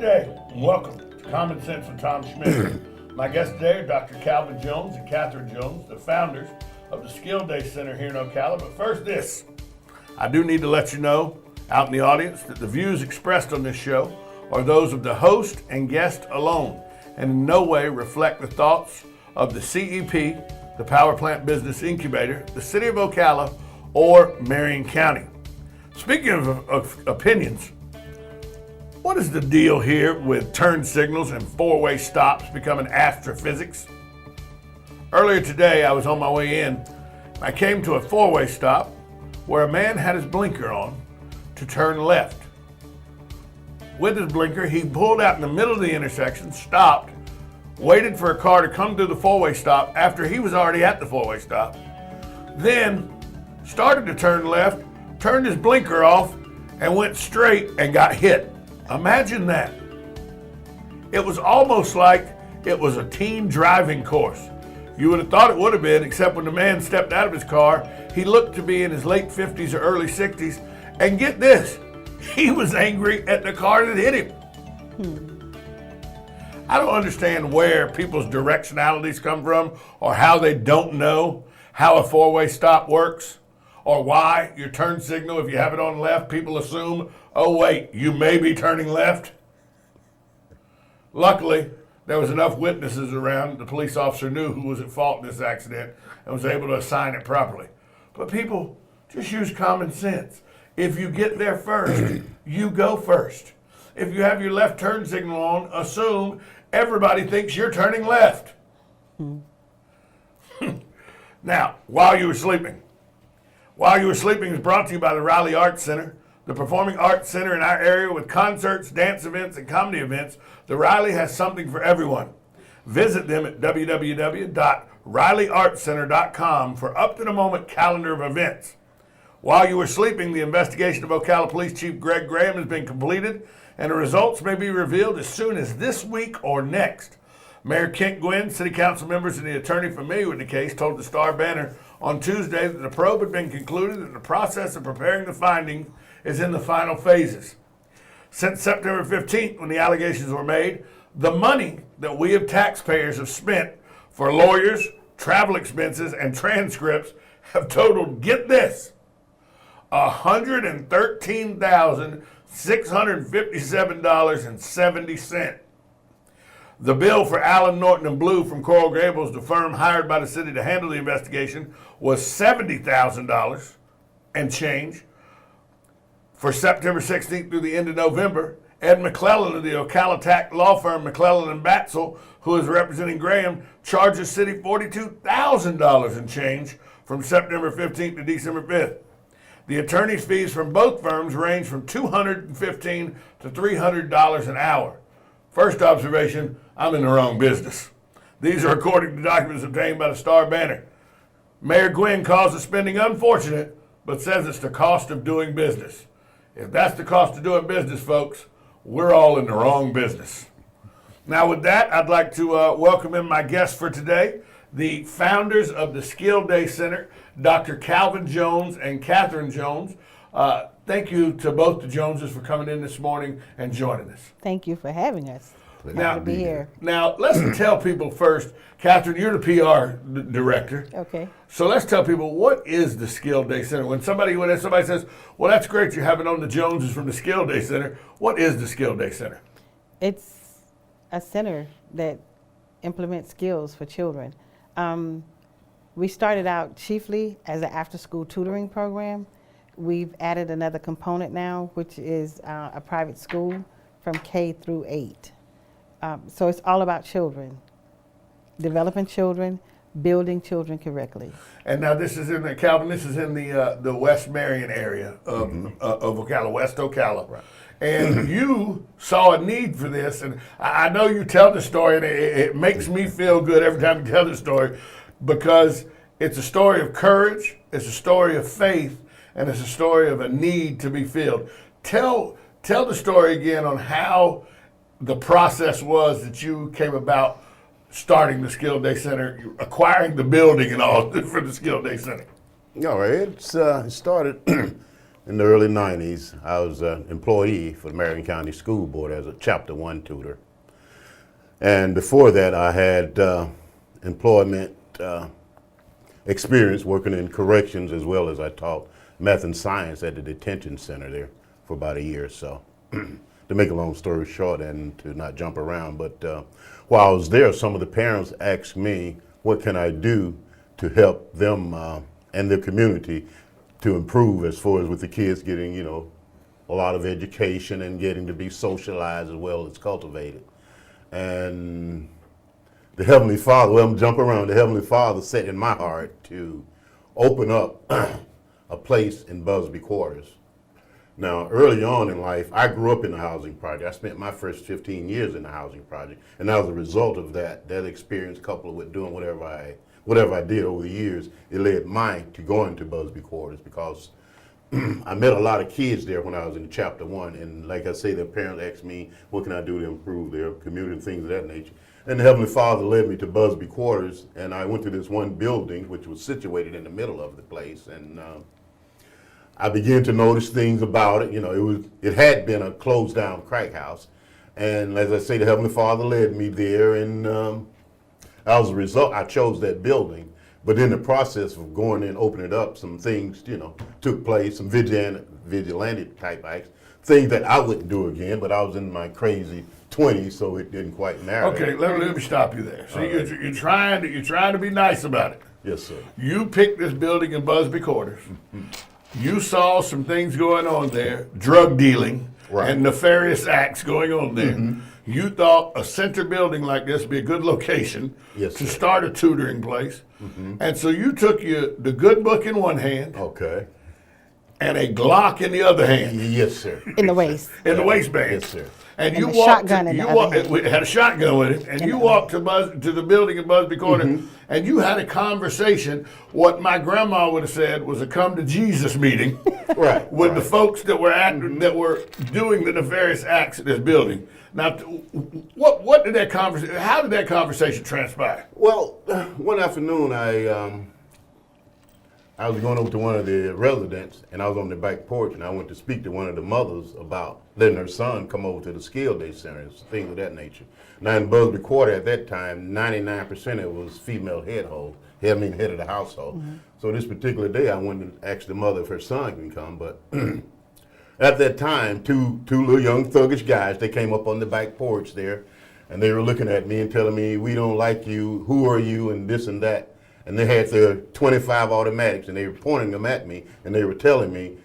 day, and welcome to Common Sense with Tom Schmitz. My guests today are Dr. Calvin Jones and Catherine Jones, the founders of the Skill Day Center here in Ocala. But first this, I do need to let you know, out in the audience, that the views expressed on this show are those of the host and guest alone, and in no way reflect the thoughts of the CEP, the Power Plant Business Incubator, the City of Ocala, or Marion County. Speaking of opinions, what is the deal here with turn signals and four-way stops becoming astrophysics? Earlier today, I was on my way in. I came to a four-way stop where a man had his blinker on to turn left. With his blinker, he pulled out in the middle of the intersection, stopped, waited for a car to come through the four-way stop after he was already at the four-way stop, then started to turn left, turned his blinker off, and went straight and got hit. Imagine that. It was almost like it was a team driving course. You would have thought it would have been, except when the man stepped out of his car, he looked to be in his late 50s or early 60s, and get this, he was angry at the car that hit him. I don't understand where people's directionalities come from, or how they don't know how a four-way stop works, or why your turn signal, if you have it on left, people assume, oh wait, you may be turning left. Luckily, there was enough witnesses around, the police officer knew who was at fault in this accident and was able to assign it properly. But people, just use common sense. If you get there first, you go first. If you have your left turn signal on, assume everybody thinks you're turning left. Now, while you were sleeping is brought to you by the Riley Arts Center, the performing arts center in our area with concerts, dance events, and comedy events. The Riley has something for everyone. Visit them at www.rileyartscenter.com for up-to-the-moment calendar of events. While you were sleeping, the investigation of Ocala Police Chief Greg Graham has been completed, and the results may be revealed as soon as this week or next. Mayor Kent Gwynn, City Council members, and the attorney familiar with the case told the Star Banner on Tuesday that the probe had been concluded and the process of preparing the findings is in the final phases. Since September 15th, when the allegations were made, the money that we of taxpayers have spent for lawyers, travel expenses, and transcripts have totaled, get this, $113,657.70. The bill for Allen, Norton, and Blue from Coral Gables, the firm hired by the city to handle the investigation, was $70,000 and change. For September 16th through the end of November, Ed McClellan of the Ocala tax law firm McClellan and Batzel, who is representing Graham, charged the city $42,000 and change from September 15th to December 5th. The attorney's fees from both firms range from $215 to $300 an hour. First observation, I'm in the wrong business. These are according to documents obtained by the Star Banner. Mayor Gwynn calls the spending unfortunate, but says it's the cost of doing business. If that's the cost of doing business, folks, we're all in the wrong business. Now with that, I'd like to welcome in my guests for today, the founders of the Skill Day Center, Dr. Calvin Jones and Catherine Jones. Thank you to both the Joneses for coming in this morning and joining us. Thank you for having us. Now, to be here. Now, let's tell people first, Catherine, you're the PR director. Okay. So let's tell people, what is the Skill Day Center? When somebody says, well, that's great, you're having on the Joneses from the Skill Day Center, what is the Skill Day Center? It's a center that implements skills for children. We started out chiefly as an after-school tutoring program. We've added another component now, which is a private school from K through 8. So it's all about children, developing children, building children correctly. And now this is in Calvin. This is in the West Marion area of Ocala, West Ocala. Right. And you saw a need for this, and I know you tell the story, and it makes me feel good every time you tell the story, because it's a story of courage, it's a story of faith, and it's a story of a need to be filled. Tell the story again on how the process was that you came about starting the Skill Day Center, acquiring the building and all for the Skill Day Center. All right, it started in the early 90s, I was an employee for the Marion County School Board as a Chapter 1 tutor. And before that, I had employment experience working in corrections, as well as I taught math and science at the detention center there for about a year or so. To make a long story short and to not jump around, but while I was there, some of the parents asked me, what can I do to help them and their community to improve as far as with the kids getting, you know, a lot of education and getting to be socialized as well as cultivated. And the Heavenly Father, well, I'm jumping around, the Heavenly Father set in my heart to open up a place in Busby Quarters. Now, early on in life, I grew up in the housing project. I spent my first 15 years in the housing project. And as a result of that experience coupled with doing whatever I did over the years, it led mine to going to Busby Quarters because I met a lot of kids there when I was in Chapter 1. And like I say, their parents asked me, what can I do to improve their community and things of that nature. And the Heavenly Father led me to Busby Quarters, and I went to this one building, which was situated in the middle of the place. And I began to notice things about it. You know, it had been a closed down crack house. And as I say, the Heavenly Father led me there. And as a result, I chose that building. But in the process of going in, opening it up, some things, you know, took place, some vigilante type acts, things that I wouldn't do again, but I was in my crazy 20s, so it didn't quite matter. Okay, let me stop you there. So you're trying to be nice about it. Yes, sir. You picked this building in Busby Quarters. You saw some things going on there, drug dealing and nefarious acts going on there. You thought a center building like this would be a good location to start a tutoring place. And so you took the good book in one hand and a Glock in the other hand. Yes, sir. In the waist. In the waistband. Yes, sir. And you walked. Shotgun in the other hand. It had a shotgun with it, and you walked to the building in Busby Corner, and you had a conversation. What my grandma would have said was a come to Jesus meeting, with the folks that were that were doing the nefarious acts at this building. Now, what did that conversation? How did that conversation transpire? Well, one afternoon I was going over to one of the residents, and I was on the back porch, and I went to speak to one of the mothers about letting her son come over to the Skilled Day Center, things of that nature. Now, in Busby Quarter at that time, 99% of it was female head of the household. So this particular day, I went and asked the mother if her son can come, but at that time, two little young thuggish guys, they came up on the back porch there, and they were looking at me and telling me, we don't like you, who are you, and this and that. And they had their 25 automatics, and they were pointing them at me, and they were telling me,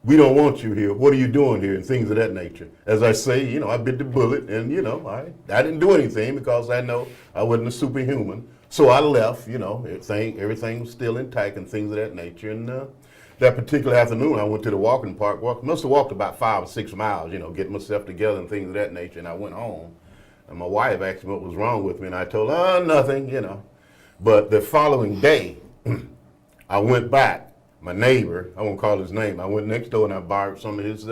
we don't want you here. What are you doing here? And things of that nature. As I say, you know, I bit the bullet, and, you know, I didn't do anything because I know I wasn't a superhuman. So I left, you know, everything was still intact and things of that nature. And that particular afternoon, I went to the walking park. Must have walked about 5 or 6 miles, you know, getting myself together and things of that nature. And I went home, and my wife asked me what was wrong with me, and I told her, nothing, you know. But the following day, I went back. My neighbor, I won't call his name, I went next door and I borrowed some of his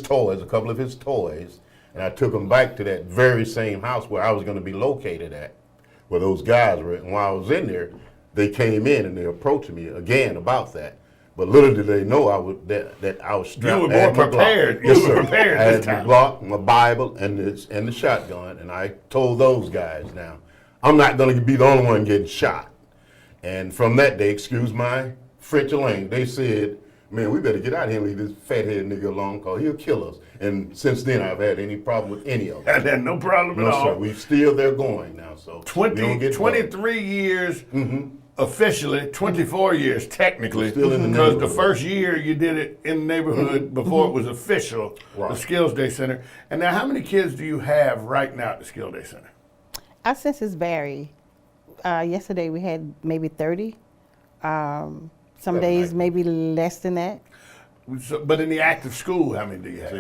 toys, a couple of his toys, and I took them back to that very same house where I was going to be located at, where those guys were. And while I was in there, they came in and they approached me again about that. But little did they know I was strapped. You were more prepared. Yes, you were prepared. I had the Glock, my Bible, and the shotgun, and I told those guys, now, I'm not going to be the only one getting shot. And from that day, excuse my French language, they said, man, we better get out of here and leave this fathead nigga alone because he'll kill us. And since then, I've had any problem with any of them. I had no problem at all. No, sir. We're still there going now. So 23 years officially, 24 years technically. Still in the because neighborhood. the first year you did it in the neighborhood before it was official, the Skills Day Center. And now, how many kids do you have right now at the Skills Day Center? Our census vary. Yesterday we had maybe 30. Some days maybe less than that. So, but in the active school, how many do you have?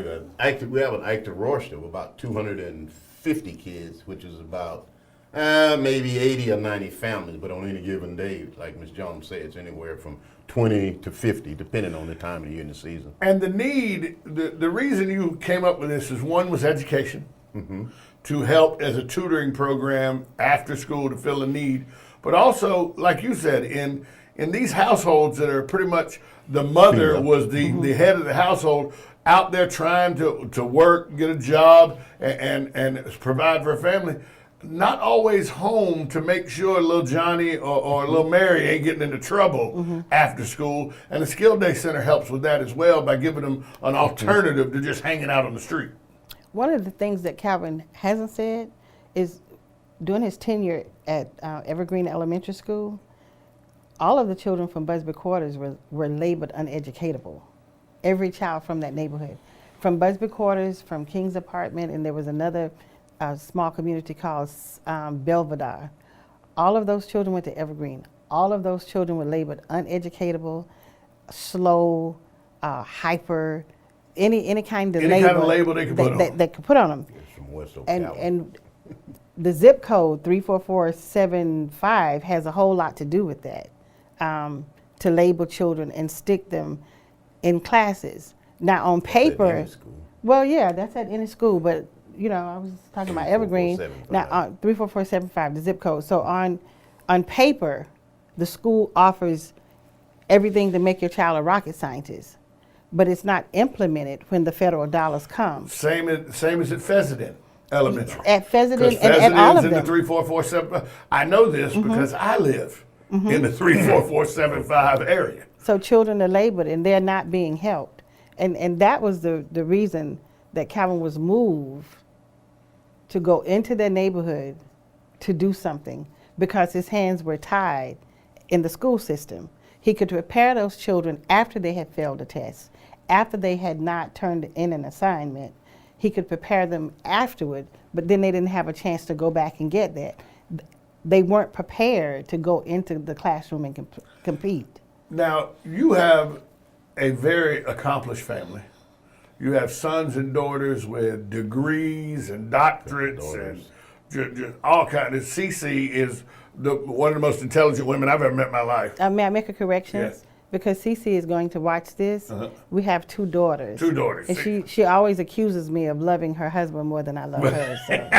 We have an active roster of about 250 kids, which is about maybe 80 or 90 families, but on any given day, like Ms. Jones said, it's anywhere from 20 to 50, depending on the time of the year and the season. And the need, the reason you came up with this is one was education. To help as a tutoring program after school to fill a need, but also, like you said, in in these households that are pretty much the mother Female. was the head of the household, out there trying to work, get a job, and provide for a family, not always home to make sure little Johnny or little Mary ain't getting into trouble after school. And the Skill Day Center helps with that as well by giving them an alternative to just hanging out on the street. One of the things that Calvin hasn't said is during his tenure at Evergreen Elementary School, all of the children from Busby Quarters were labeled uneducatable. Every child from that neighborhood. From Busby Quarters, from King's Apartment, and there was another small community called Belvedere. All of those children went to Evergreen. All of those children were labeled uneducatable, slow, hyper, any kind of Any label, kind of label they could put on them. That could put on them. From West And Ocala. and the zip code 34475 has a whole lot to do with that, to label children and stick them in classes. Now on paper, any school. well, yeah, that's at any school, but you know, I was talking about Evergreen. 34475. Now 34475, the zip code. So on paper, the school offers everything to make your child a rocket scientist, but it's not implemented when the federal dollars come. Same as at Fessenden Elementary. At Fessenden Because and at all Fessenden's of in the them. 34475. I know this because I live in the 34475 area. So children are labeled and they're not being helped. And that was the reason that Calvin was moved to go into their neighborhood to do something, because his hands were tied in the school system. He could prepare those children after they had failed a test, after they had not turned in an assignment. He could prepare them afterward, but then they didn't have a chance to go back and get that. They weren't prepared to go into the classroom and compete. Now, you have a very accomplished family. You have sons and daughters with degrees and doctorates and just all kinds. Cece is one of the most intelligent women I've ever met in my life. May I make a correction? Yes. Because Cece is going to watch this. We have 2 daughters. 2 daughters. And she always accuses me of loving her husband more than I love her. So.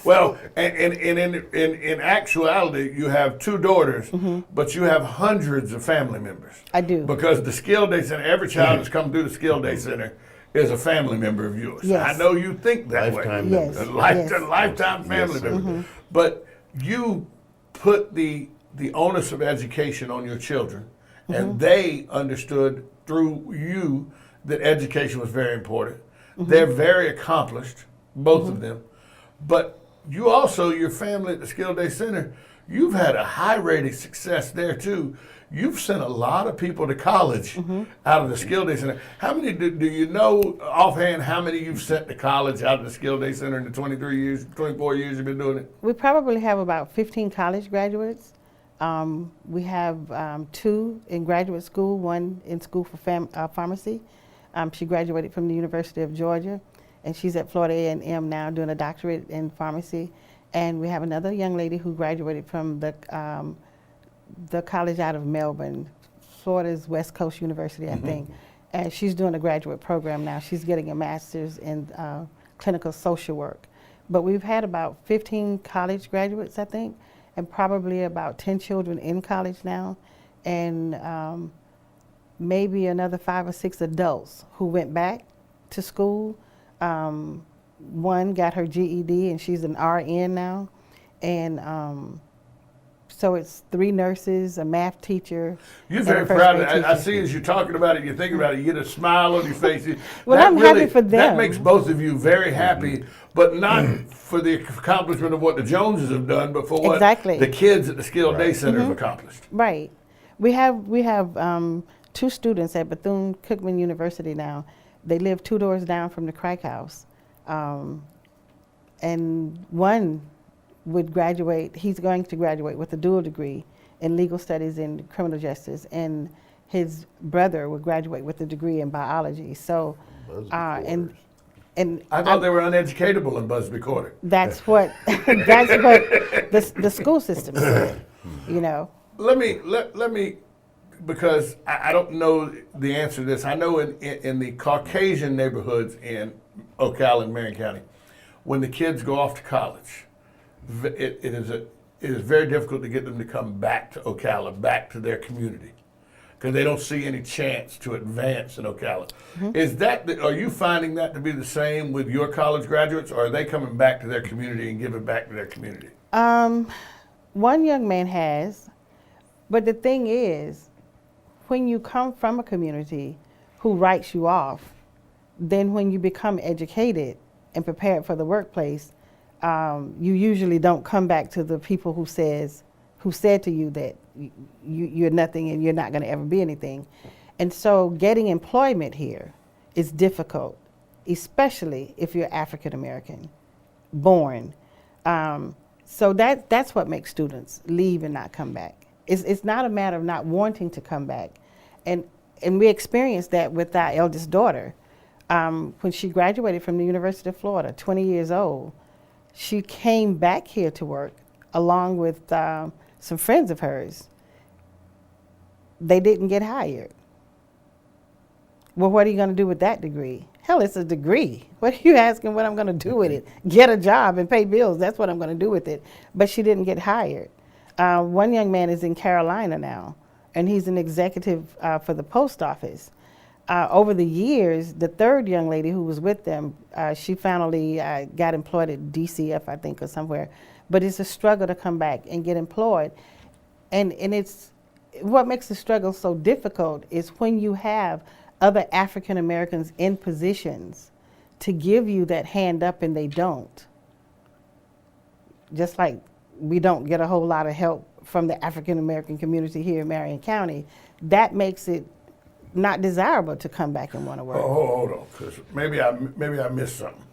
Well, and in actuality, you have 2 daughters, but you have hundreds of family members. I do. Because the Skill Day Center, every child that's come through the Skill Day Center is a family member of yours. Yes. I know you think that Lifetime way. Yes. members. A lifetime family Yes, sir. member. But you put the onus of education on your children, and they understood through you that education was very important. They're very accomplished, both of them. But you also, your family at the Skill Day Center, you've had a high rate of success there too. You've sent a lot of people to college out of the Skill Day Center. How many do you know offhand how many you've sent to college out of the Skill Day Center in the 24 years you've been doing it? We probably have about 15 college graduates. We have 2 in graduate school, 1 in school for pharmacy. She graduated from the University of Georgia, and she's at Florida A&M now doing a doctorate in pharmacy. And we have another young lady who graduated from the college out of Melbourne, Florida's West Coast University, I think. And she's doing a graduate program now. She's getting a master's in clinical social work. But we've had about 15 college graduates, I think, and probably about 10 children in college now, and maybe another 5 or 6 adults who went back to school. One got her GED, and she's an RN now, and so it's 3 nurses, a math teacher. You're and very a first proud of grade it. I teacher. see as you're talking about it, you think about it, you get a smile on your face. Well, That I'm happy for That them. makes both of you very happy, but not for the accomplishment of what the Joneses have done, but for what Exactly. the kids at the Skill Day Center have accomplished. Right. We have 2 students at Bethune-Cookman University now. They live 2 doors down from the Crack House. And one would graduate, he's going to graduate with a dual degree in legal studies and criminal justice, and his brother would graduate with a degree in biology. So, and I thought they were uneducatable in Busby Quarter. that's what the school system said, you know. Let me, because I don't know the answer to this. I know in the Caucasian neighborhoods in Ocala and Marion County, when the kids go off to college, it is it is very difficult to get them to come back to Ocala, back to their community, because they don't see any chance to advance in Ocala. Are you finding that to be the same with your college graduates, or are they coming back to their community and giving back to their community? One young man has, but the thing is, when you come from a community who writes you off, then when you become educated and prepared for the workplace, you usually don't come back to the people who said to you that you're nothing and you're not going to ever be anything. And so getting employment here is difficult, especially if you're African American born. So that's what makes students leave and not come back. It's not a matter of not wanting to come back. And we experienced that with our eldest daughter. When she graduated from the University of Florida, 20 years old, she came back here to work along with some friends of hers. They didn't get hired. Well, what are you going to do with that degree? Hell, it's a degree. What are you asking what I'm going to do with it? Get a job and pay bills. That's what I'm going to do with it. But she didn't get hired. One young man is in Carolina now, and he's an executive for the post office. Over the years, the third young lady who was with them, she finally got employed at DCF, I think, or somewhere. But it's a struggle to come back and get employed. And it's what makes the struggle so difficult is when you have other African Americans in positions to give you that hand up and they don't. Just like we don't get a whole lot of help from the African American community here in Marion County, that makes it not desirable to come back and want to work. Oh, hold on, because maybe I missed something.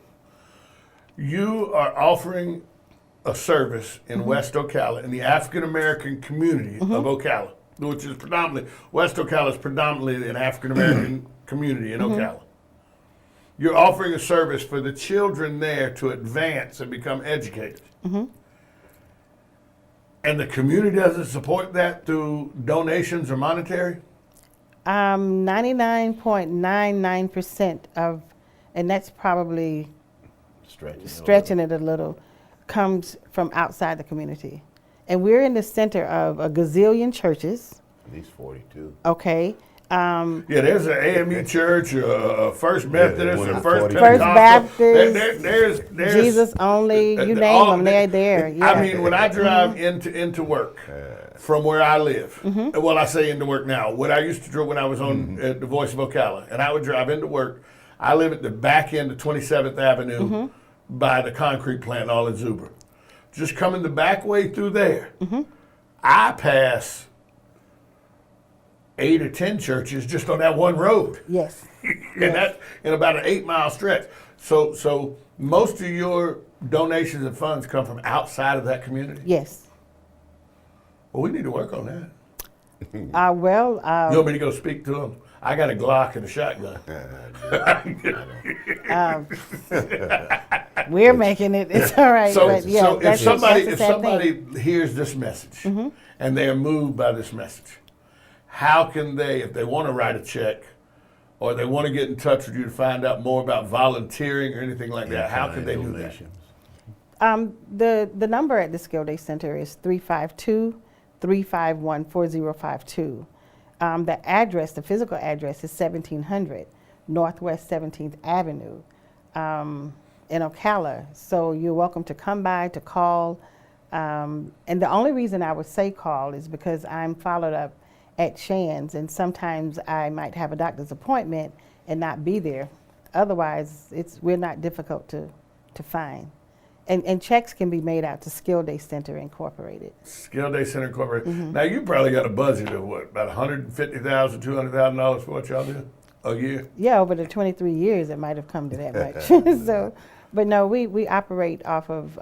You are offering a service in West Ocala, in the African American community of Ocala, which is predominantly, West Ocala is predominantly an African American community in Ocala. You're offering a service for the children there to advance and become educated. And the community doesn't support that through donations or monetary? 99.99% of, and that's probably stretching it a little, comes from outside the community. And we're in the center of a gazillion churches. At least 42. Okay. Yeah, there's an AME church, a First Methodist, a First First Pentecostal. Baptist, There's Jesus Only, you name them, they're there. Yeah. I mean, when I drive into work from where I live, well, I say into work now. What I used to do when I was on at the Voice of Ocala, and I would drive into work. I live at the back end of 27th Avenue by the concrete plant, all in Zuber. Just coming the back way through there, I pass 8 or 10 churches just on that one road. Yes. And that's in about an 8-mile stretch. So most of your donations and funds come from outside of that community? Yes. Well, we need to work on that. You want me to go speak to them? I got a Glock and a shotgun. We're making it. It's all right. So if somebody hears this message and they are moved by this message, how can they, if they want to write a check or they want to get in touch with you to find out more about volunteering or anything like that, how can they do that? The number at the Skill Day Center is 352-351-4052. The address, the physical address is 1700 Northwest 17th Avenue in Ocala. So you're welcome to come by, to call. And the only reason I would say call is because I'm followed up at Shands, and sometimes I might have a doctor's appointment and not be there. Otherwise, we're not difficult to find. And checks can be made out to Skill Day Center Incorporated. Skill Day Center Incorporated. Now, you probably got a budget of what, about $150,000, $200,000 for what y'all do a year? Yeah, over the 23 years, it might have come to that much. But no, we operate off of,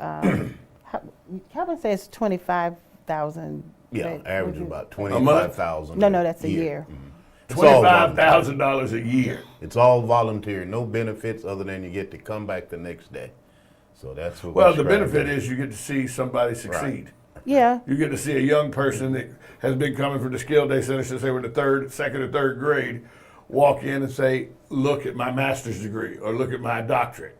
Calvin says 25,000. Yeah, average about 25,000. No, that's a year. $25,000 a year. It's all voluntary, no benefits other than you get to come back the next day. So that's what. Well, the benefit is you get to see somebody succeed. Right. Yeah. You get to see a young person that has been coming from the Skill Day Center since they were in the second or third grade, walk in and say, "Look at my master's degree," or "Look at my doctorate."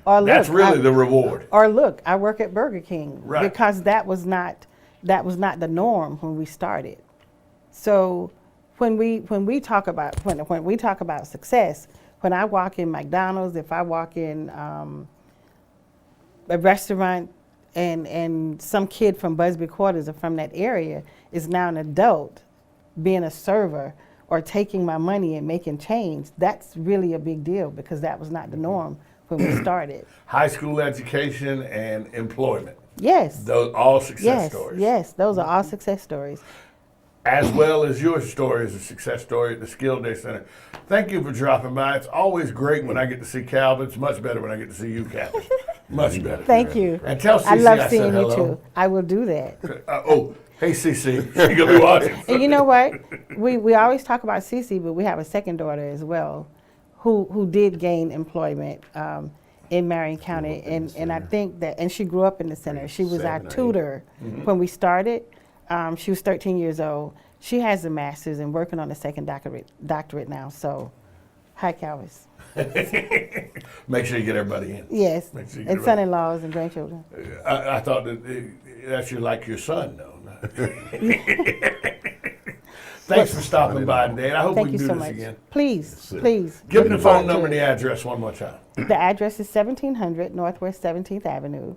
Or That's really the reward. Or look, I work at Burger King. Right. Because that was not that was not the norm when we started. So when we talk about success, when I walk in McDonald's, if I walk in a restaurant and some kid from Busby Quarters or from that area is now an adult being a server or taking my money and making change, that's really a big deal because that was not the norm when we started. High school education and employment. Yes. Those all success stories. Yes, those are all success stories. As well as your story is a success story at the Skill Day Center. Thank you for dropping by. It's always great when I get to see Calvin. It's much better when I get to see you, Calvin. Much better. Thank you. And tell Cece I love said seeing you hello. too. I will do that. Hey Cece, she's gonna be watching. And you know what? We always talk about Cece, but we have a second daughter as well, who did gain employment in Marion County, and I think that, and she grew up in the center. She was our tutor when we started. She was 13 years old. She has a master's and working on a second doctorate now. So, hi, Calvis. Make sure you get everybody in. Yes, Make sure you get and everybody. son-in-laws and grandchildren. I thought that's like your son, though. Thanks for stopping by today. I hope we Thank can you do so this much. again. Please, please. Give me the look phone forward number to and it. the address one more time. The address is 1700 Northwest 17th Avenue,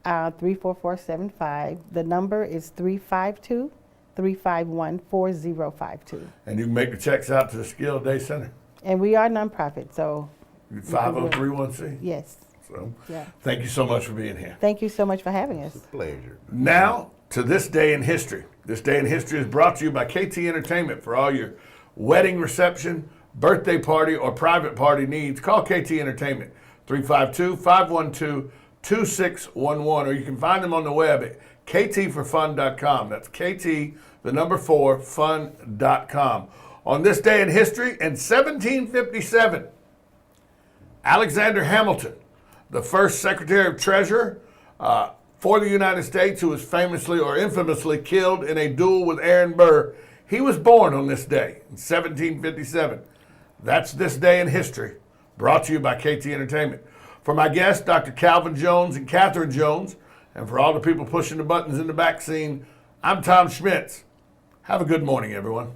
34475. The number is 352-351-4052. And you can make the checks out to the Skill Day Center. And we are nonprofit, so 5031C. yes. So, Yeah. thank you so much for being here. Thank you so much for having us. Pleasure. Now to this day in history. This day in history is brought to you by KT Entertainment for all your wedding reception, birthday party, or private party needs. Call KT Entertainment 352-512-2611, or you can find them on the web at ktforfun.com. That's KT, the number 4, fun.com. On this day in history, in 1757, Alexander Hamilton, the first Secretary of Treasury for the United States, who was famously or infamously killed in a duel with Aaron Burr, he was born on this day in 1757. That's this day in history, brought to you by KT Entertainment. For my guests, Dr. Calvin Jones and Catherine Jones, and for all the people pushing the buttons in the back scene, I'm Tom Schmitz. Have a good morning, everyone.